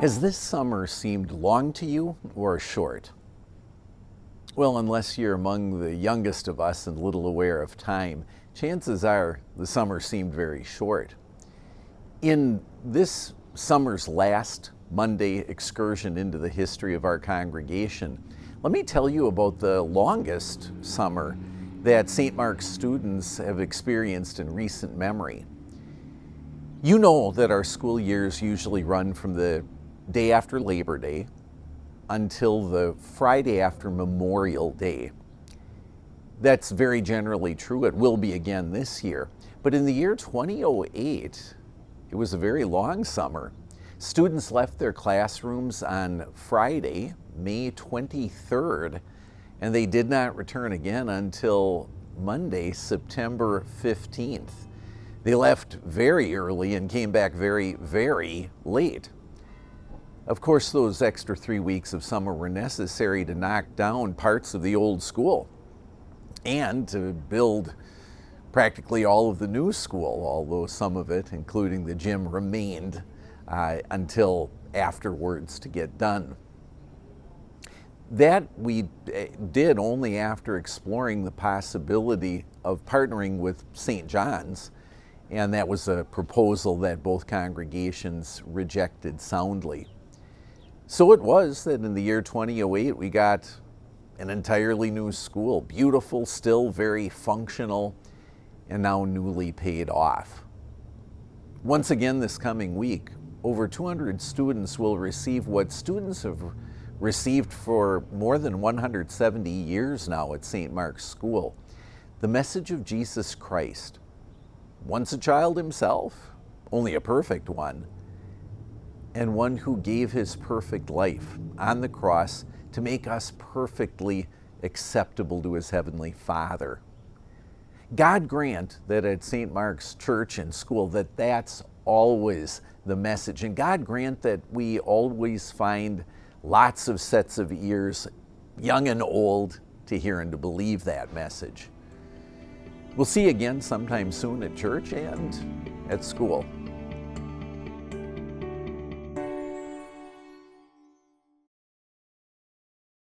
Has this summer seemed long to you or short? Well, unless you're among the youngest of us and little aware of time, chances are the summer seemed very short. In this summer's last Monday excursion into the history of our congregation, let me tell you about the longest summer that St. Mark's students have experienced in recent memory. You know that our school years usually run from the day after Labor Day until the Friday after Memorial Day. That's very generally true. It will be again this year. But in the year 2008, it was a very long summer. Students left their classrooms on Friday, May 23rd, and they did not return again until Monday, September 15th. They left very early and came back very, very late. Of course, those extra 3 weeks of summer were necessary to knock down parts of the old school and to build practically all of the new school, although some of it, including the gym, remained until afterwards to get done. That we did only after exploring the possibility of partnering with St. John's, and that was a proposal that both congregations rejected soundly. So it was that in the year 2008, we got an entirely new school, beautiful, still very functional, and now newly paid off. Once again this coming week, over 200 students will receive what students have received for more than 170 years now at St. Mark's School, the message of Jesus Christ. Once a child himself, only a perfect one, and one who gave his perfect life on the cross to make us perfectly acceptable to his heavenly Father. God grant that at St. Mark's Church and School that that's always the message. And God grant that we always find lots of sets of ears, young and old, to hear and to believe that message. We'll see you again sometime soon at church and at school.